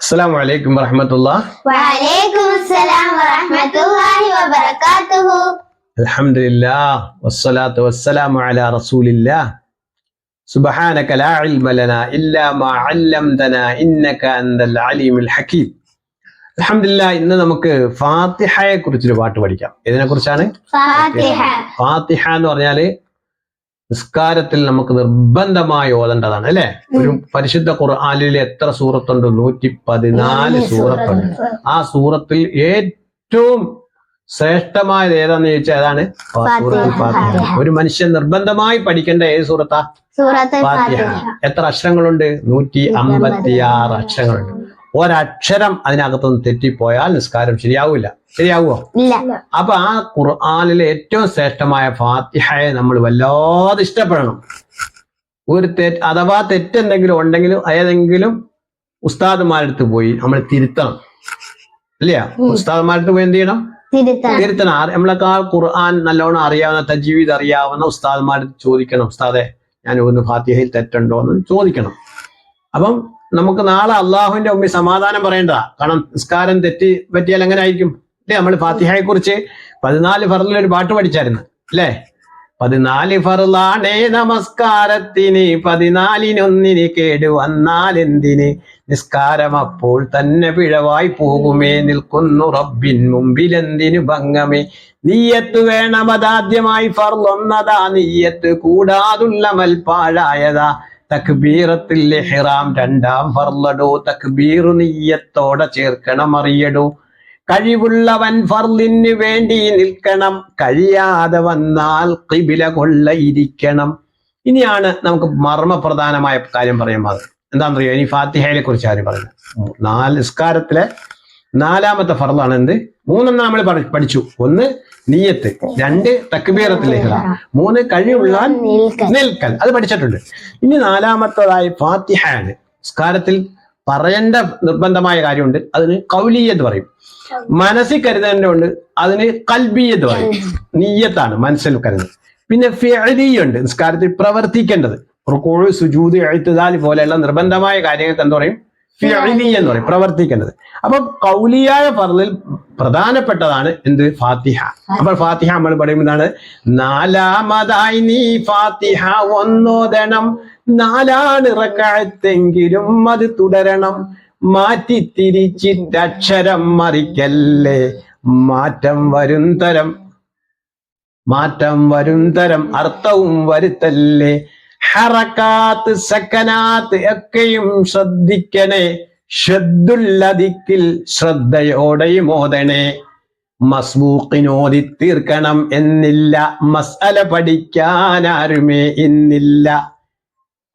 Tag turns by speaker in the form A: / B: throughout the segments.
A: അസ്സലാമു അലൈക്കും വറഹ്മത്തുള്ളാഹി
B: വഅലൈക്കും അസ്സലാം വറഹ്മത്തുള്ളാഹി വബറകാതുഹു.
A: അൽഹംദുലില്ലാഹ് വസ്സലാത്തു വസ്സലാമു അലാ റസൂലില്ലാഹ് സുബ്ഹാനക ലാ ഇൽമ ലനാ ഇല്ലാ മാ അല്ലംതനാ ഇന്നക അൻതൽ അലീമുൽ ഹകീം. അൽഹംദുലില്ലാഹ്, ഇന്ന് നമുക്ക് ഫാത്തിഹയെ കുറിച്ചൊരു പാട്ട് പഠിക്കാം. ഇതിനെ കുറിച്ചാണ്
B: ഫാത്തിഹ.
A: ഫാത്തിഹ എന്ന് പറഞ്ഞാല് നിസ്കാരത്തിൽ നമുക്ക് നിർബന്ധമായി ഓതേണ്ടതാണ്, അല്ലെ? ഒരു പരിശുദ്ധ ഖുർആനിൽ എത്ര സൂറത്തുണ്ട്? 114 സൂറത്തുണ്ട്. ആ സൂറത്തിൽ ഏറ്റവും ശ്രേഷ്ഠമായത് ഏതാന്ന് ചോദിച്ചാൽ ഏതാണ്? സൂറത്തുൽ ഫാത്തിഹ. ഒരു മനുഷ്യൻ നിർബന്ധമായി പഠിക്കേണ്ട ഏത് സൂറത്താ?
B: സൂറത്തുൽ
A: ഫാത്തിഹ. എത്ര അക്ഷരങ്ങളുണ്ട്? 156 അക്ഷരങ്ങളുണ്ട്. ഒരക്ഷരം അതിനകത്തൊന്ന് തെറ്റിപ്പോയാൽ നിസ്കാരം ശരിയാവൂല. ശരിയാവുമോ?
B: ഇല്ല.
A: അപ്പൊ ആ ഖുർആനിലെ ഏറ്റവും ശ്രേഷ്ഠമായ ഫാത്തിഹയെ നമ്മൾ വല്ലാതെ ഇഷ്ടപ്പെടണം. ഒരു അഥവാ തെറ്റെന്തെങ്കിലും ഉണ്ടെങ്കിലും ഏതെങ്കിലും ഉസ്താദുമാരടുത്ത് പോയി നമ്മൾ തിരുത്തണം, ഇല്ല? ഉസ്താദുമാരടുത്ത് പോയി എന്ത് ചെയ്യണം? തിരുത്തണം. നമ്മളെക്കാൾ ഖുർആൻ നല്ലോണം അറിയാവുന്ന, തജ്വീദ് അറിയാവുന്ന ഉസ്താദുമാരടുത്ത് ചോദിക്കണം, ഉസ്താദെ ഞാൻ ഒന്ന് ഫാത്തിഹയിൽ തെറ്റുണ്ടോ എന്ന് ചോദിക്കണം. അപ്പം നമുക്ക് നാളെ അള്ളാഹുവിന്റെ മുമ്പിൽ സമാധാനം പറയേണ്ടതാ. കാരണം നിസ്കാരം പറ്റിയാൽ എങ്ങനെ ആയിരിക്കും, അല്ലെ? നമ്മൾ ഫാത്തിഹയെ കുറിച്ച് 14 ഫർളിൽ ഒരു പാട്ട് പഠിച്ചായിരുന്നു, അല്ലേ? 14 ഫർളാണേ നമസ്കാരത്തിന്, 14 കേടു വന്നാൽ എന്തിന്? നിസ്കാരം അപ്പോൾ തന്നെ പിഴവായി പോകുമേ, നിൽക്കുന്നു റബ്ബിൻ മുമ്പിലെന്തിനു ഭംഗമേ. നീയത്ത് വേണം അതാദ്യമായി, ഫർളൊന്നതാ നീയത്ത് കൂടാതുള്ള മൽപ്പാഴായതാ. തക്ബീറത്തിൽ ഇഹ്റാം രണ്ടാം ഫർളടോ, തക്ബീറു നീയത്തോടെ ചേർക്കണം അറിയടോ. കഴിവുള്ളവൻ ഫർളിന് വേണ്ടി നിൽക്കണം, കഴിയാതെ വന്നാൽ ഖിബില കൊള്ളയിരിക്കണം. ഇനിയാണ് നമുക്ക് മർമ്മപ്രധാനമായ കാര്യം പറയുമ്പോൾ എന്താണെന്നറിയോ? ഇനി ഫാത്തിഹയെ കുറിച്ച് ആര് പറയുന്നത്? നിസ്കാരത്തിലെ 4ാമത്തെ ഫർളാണ് എന്ത്? 3 നമ്മൾ പഠിച്ചു. 1 നിയ്യത്ത്, 2 തക്ബീറത്തുൽ ഇഹ്റാം, 3 കഴിവുള്ളവൻ നിൽക്കൽ. അത് പഠിച്ചിട്ടുണ്ട്. ഇനി 4ാമത്തതായി ഫാത്തിഹയാണ്. നിസ്കാരത്തിൽ പറയേണ്ട നിർബന്ധമായ കാര്യമുണ്ട്, അതിന് ഖൗലിയ്യത്ത് പറയും. മനസ്സിൽ കരുതേണ്ടതുണ്ട്, അതിന് ഖൽബിയ്യത്ത് പറയും. നിയ്യത്താണ് മനസ്സിൽ കരുതുന്നത്. പിന്നെ ഫിഅലിയുണ്ട്, നിസ്കാരത്തിൽ പ്രവർത്തിക്കേണ്ടത്. റുകൂഉ, സുജൂദ്, ഇഅ്തിദാൽ പോലെയുള്ള നിർബന്ധമായ കാര്യങ്ങൾക്ക് എന്ത് പറയും? ഫിഅലി എന്ന് പറയും, പ്രവർത്തിക്കേണ്ടത്. അപ്പൊ ഖൗലിയായ ഫർളിൽ പ്രധാനപ്പെട്ടതാണ് എന്ത്? ഫാത്തിഹ. അപ്പോൾ ഫാത്തിഹ നമ്മൾ പറയുമ്പോൾ എന്താണ്? 4ാമതായി നീ ഫാത്തിഹ ഒന്നോദണം, 4 റക്അത്തെങ്കിലും അത് തുടരണം. മാറ്റി തിരിച്ചിട്ടക്ഷരം മറിക്കല്ലേ, മാറ്റം വരും തരം അർത്ഥവും വരുത്തല്ലേ. ഹറക്കാത്ത് സക്കനാത്ത് ഒക്കെയും ശ്രദ്ധിക്കണേ, ഷദ്ദുല്ലദിക്കിൽ ശ്രദ്ധയോടെയും ഓതണേ. മസ്ബൂഖിനോതി തീർക്കണം എന്നില്ല, മസ്അല പഠിക്കാൻ ആരുമേ ഇന്നില്ല.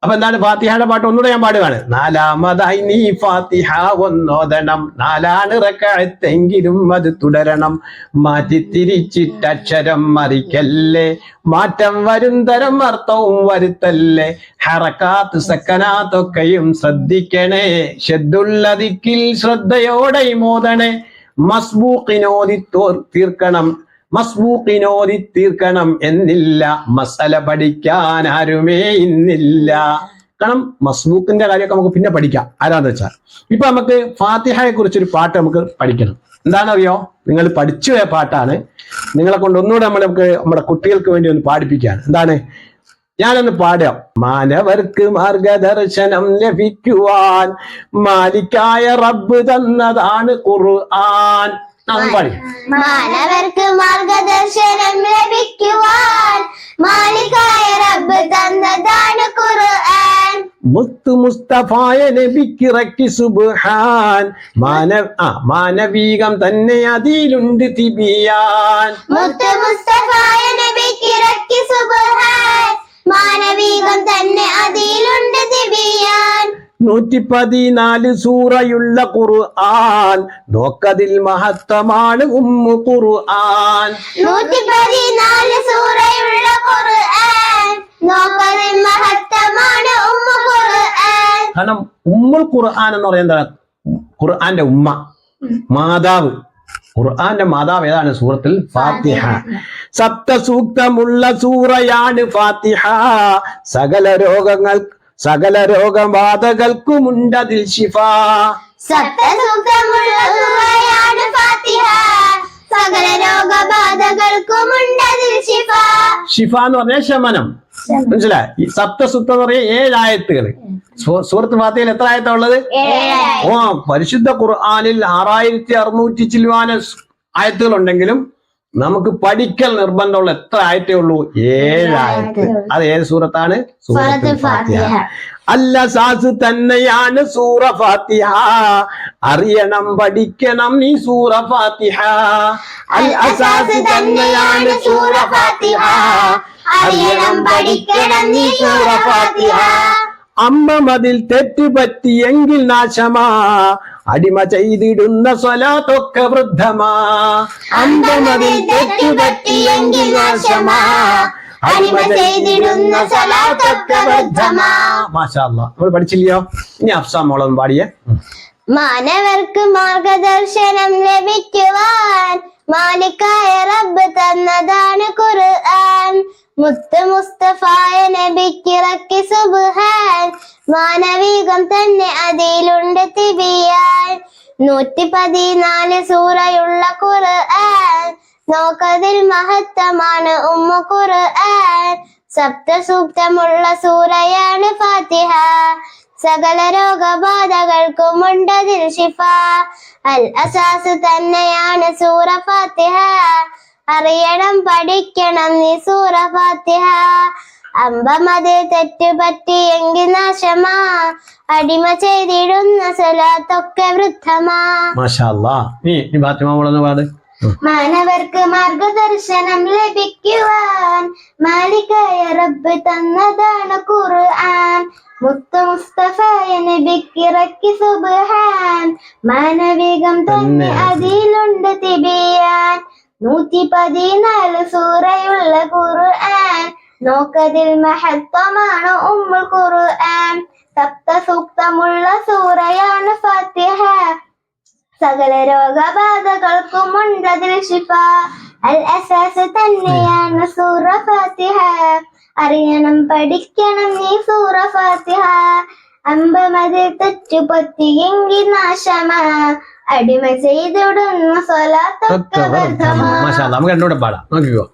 A: അപ്പൊ എന്താണ്? ഫാത്തിഹയുടെ പാട്ട് ഒന്നുകൂടെ ഞാൻ പാടുകയാണ്. 4ാമതായി നീ ഫാത്തിഹ ഒന്നോദണം, 4 റക്അത്തെങ്കിലും അത് തുടരണം. മാറ്റി തിരിച്ചിട്ടക്ഷരം മറിക്കല്ലേ, മാറ്റം വരും തരം അർത്ഥവും വരുത്തല്ലേ. ഹറക്കാത്ത് സക്കനാത്തൊക്കെയും ശ്രദ്ധിക്കണേ, ഷദ്ദുല്ലദിക്കിൽ ശ്രദ്ധയോടെയും ഓതണേ. മസ്ബൂഖിനോതി തീർക്കണം എന്നില്ല, മസ്അല പഠിക്കാൻ ആരുമേ ഇന്നില്ല. കാരണം മസ്ബൂക്കിന്റെ കാര്യമൊക്കെ നമുക്ക് പിന്നെ പഠിക്കാം, ആരാന്ന് വെച്ചാൽ. ഇപ്പൊ നമുക്ക് ഫാത്തിഹയെ കുറിച്ചൊരു പാട്ട് നമുക്ക് പഠിക്കണം. എന്താണെന്നറിയോ? നിങ്ങൾ പഠിച്ചു പോയ പാട്ടാണ്. നിങ്ങളെ കൊണ്ട് ഒന്നുകൂടെ നമുക്ക് നമ്മുടെ കുട്ടികൾക്ക് വേണ്ടി ഒന്ന് പാടിപ്പിക്കുകയാണ്. എന്താണ്? ഞാനൊന്ന് പാടാം. മാനവർക്ക് മാർഗദർശനം ലഭിക്കുവാൻ മാലിക്കായ റബ്ബ് തന്നതാണ് ഖുർആൻ.
B: മാനവർക്ക് മാർഗദർശനം ലഭിക്കുവാൻ മാലികായ റബ്ബ് തന്നതാണ് ഖുർആൻ.
A: മുത്തു മുസ്തഫായ നബിക്കിറക്കി സുബ്ഹാൻ, മാനവീകം തന്നെ അതിലുണ്ട് തിബിയാൻ.
B: മുത്തു മുസ്തഫായ നബിക്കിറക്കി സുബ്ഹാൻ, മാനവീകം തന്നെ അതിലുണ്ട് തിബിയാൻ.
A: 114 സൂറയുള്ള ഖുർആൻ, നോക്കതിൽ മഹത്വമാണ് ഉമ്മു ഖുർആൻ.
B: 114 സൂറയുള്ള ഖുർആൻ, നോക്കതിൽ മഹത്വമാണ് ഉമ്മു ഖുർആൻ.
A: കാരണം ഉമ്മുൽ ഖുർആൻ എന്ന് പറയുന്നത് ഖുർആന്റെ ഉമ്മ, മാതാവ്. ഖുർആന്റെ മാതാവ് ഏതാണ്? സൂറത്തുൽ ഫാത്തിഹ. സപ്തസൂക്തമുള്ള സൂറയാണ് ഫാത്തിഹ. സകല രോഗബാധകൾക്കുമുണ്ടതിൽ ശിഫ.
B: സപ്തസൂക്തമുള്ള സൂറയാണ് ഫാത്തിഹ. സകല രോഗബാധകൾക്കുമുണ്ടതിൽ ശിഫ.
A: ഷിഫ എന്ന് പറഞ്ഞാൽ ശമനം. മനസ്സിലായി? ഈ സപ്തസുക്തം എന്ന് പറഞ്ഞാൽ 7 ആയത്തുകൾ. സൂറത്ത് ഫാത്തിഹയിൽ എത്ര ആയത്താ ഉള്ളത്? പരിശുദ്ധ ഖുർആനിൽ 6600 ചില്ലുവാന ആയത്തുകൾ ഉണ്ടെങ്കിലും നമുക്ക് പഠിക്കൽ നിർബന്ധമുള്ള എത്ര ആയത്തേ ഉള്ളൂ? 7 ആയത്ത്. അത് ഏത് സൂറത്താണ്? സൂറത്തുൽ ഫാത്തിഹ. അൽ അസാസ് തന്നെയാണ് സൂറ ഫാത്തിഹ. അറിയണം പഠിക്കണം നീ സൂറ ഫാത്തിഹ. അൽ അസാസ് തന്നെയാണ് സൂറ ഫാത്തിഹ. അറിയണം പഠിക്കണം നീ സൂറ ഫാത്തിഹ. അമ്മ മതിൽ തെറ്റുപറ്റിയെങ്കിൽ നാശമാ, അടിമ ചെയ്തിടുന്ന സ്വലാത്തൊക്കെ വൃദ്ധമാ. അമ്മ മതിൽ തെറ്റുപറ്റിയെങ്കിൽ നാശമാ, അടിമ ചെയ്തിടുന്ന സ്വലാത്തൊക്കെ വൃദ്ധമാ. മാഷാ അല്ലാഹ്. നമ്മൾ പഠിച്ചില്ലയോ? ഇനി അഫ്സാ മോളൊന്നും പാടിയേ.
B: മാനവർക്ക് മാർഗദർശനം ലഭിക്കുവാൻ മാലിക്കായ റബ്ബ് തന്നതാണ് ഖുർആൻ. മുത്ത് മുസ്തഫായ നബിക്കിറക്കി സുബ്ഹാൻ. മാനവികം തന്നെ അതിലുണ്ട് തിബിയാൻ. 114 സൂറയുള്ള ഖുർആൻ. നോക്കതിൽ മഹത്തമാണ് ഖുർആൻ. സപ്തസൂക്തമുള്ള സൂറയാണ് ഫാത്തിഹ. സകല രോഗബാധകൾക്കുമുണ്ടതിൽ ശിഫ. അൽ അസാസ് തന്നെയാണ് സൂറ ഫാത്തിഹ. അറിയണം പഠിക്കണം നീ സൂറ ഫാത്തിഹ. അമ്പമത് തെറ്റുപറ്റിയെങ്കിൽ നാശമാ, അടിമ ചെയ്തിടുന്ന സ്വലാത്തൊക്കെ വൃദ്ധമാ.
A: മാഷാ അല്ലാഹ്. നീ ഫാത്തിമ മോളൊന്ന് പാട്.
B: മാനവർക്ക് മാർഗദർശനം ലഭിക്കുവാൻ മാലിക്കായ റബ്ബ് തന്നതാണ് ഖുർആൻ. മുത്ത് മുസ്തഫായ നബിക്കിറക്കി സുബ്ഹാൻ. മാനവികം തന്നെ അതിലുണ്ട് തിബിയാൻ. 114 സൂറയുള്ള ഖുർആൻ. നോക്കതിൽ മഹത്വമാണ് ഖുർആൻ. സപ്തസൂക്തമുള്ള സൂറയാണ് ഫാത്തിഹ. സകല രോഗബാധകൾക്കുമുണ്ടതിൽ ശിഫ. അൽ അസാസ് തന്നെയാണ് സൂറ ഫാത്തിഹ. അറിയണം പഠിക്കണം നീ സൂറ ഫാത്തിഹ. അമ്പമതിൽ തെറ്റുപറ്റിയെങ്കിൽ നാശമാ, അടിമ ചെയ്തിടുന്ന സ്വലാത്തൊക്കെ വൃദ്ധമാ.
A: മാഷാ അല്ലാഹ്. നമുക്ക് രണ്ടുകൂടെ പാടാം. നോക്കിക്കോ.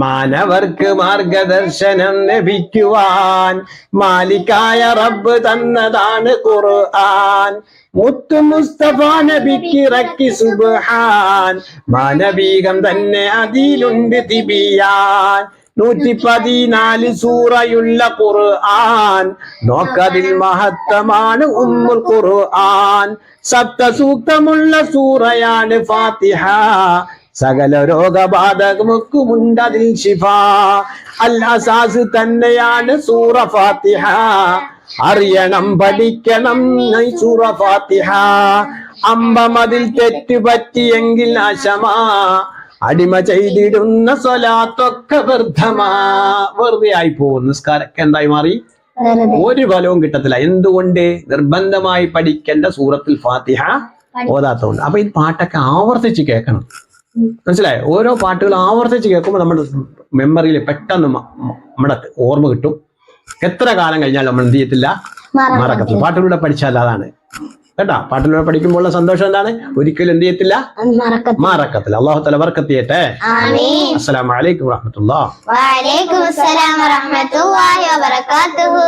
A: മാനവർക്ക് മാർഗദർശനം ലഭിക്കുവാൻ മാലിക്കായ റബ്ബ് തന്നതാണ് ഖുർആൻ. മുത്ത് മുസ്തഫ നബിക്കിറക്കി സുബ്ഹാൻ. മാനവികം തന്നെ അതിലുണ്ട് തിബിയാൻ. 114 സൂറയുള്ള ഖുർആൻ. നോക്കതിൽ മഹത്തമാണ് ഖുർആൻ. സപ്തസൂക്തമുള്ള സൂറയാണ് ഫാത്തിഹ. സകല രോഗബാധകൾക്കുമുണ്ടതിൽ ശിഫ. അൽ അസാസ് തന്നെയാണ് സൂറ ഫാത്തിഹ. അറിയണം പഠിക്കണം നീ സൂറ ഫാത്തിഹ. അമ്പമതിൽ തെറ്റുപറ്റിയെങ്കിൽ നാശമാ, അടിമ ചെയ്തിടുന്ന സ്വലാത്തൊക്കെ വൃദ്ധമാ. വെറുതെ ആയി പോകും. നിസ്കാരമൊക്കെ എന്തായി മാറി? ഒരു ഫലവും കിട്ടത്തില്ല. എന്തുകൊണ്ട്? നിർബന്ധമായി പഠിക്കേണ്ട സൂറത്തുൽ ഫാത്തിഹ ഓതാത്തതുകൊണ്ട്. അപ്പൊ ഈ പാട്ടൊക്കെ ആവർത്തിച്ച് കേൾക്കണം. മനസ്സിലായോ? ഓരോ പാട്ടുകൾ ആവർത്തിച്ച് കേൾക്കുമ്പോൾ നമ്മുടെ മെമ്മറിയിൽ പെട്ടെന്ന് നമ്മുടെ ഓർമ്മ കിട്ടും. എത്ര കാലം കഴിഞ്ഞാലും നമ്മൾ എന്ത് ചെയ്യത്തില്ല? മറക്കത്തില്ല. പാട്ടിലൂടെ പഠിച്ചാൽ അതാണ് കേട്ടാ. പാട്ടിലൂടെ പഠിക്കുമ്പോൾ ഉള്ള സന്തോഷം എന്താണ്? ഒരിക്കലും എന്ത് ചെയ്യത്തില്ല? മറക്കത്തില്ല. അല്ലാഹു തആല ബർക്കത്ത് ചെയ്യട്ടെ. അസ്സലാമു അലൈക്കും വറഹ്മത്തുള്ളാഹി.
B: വഅലൈക്കും അസ്സലാം വറഹ്മത്തുള്ളാഹി വബറകാതുഹു.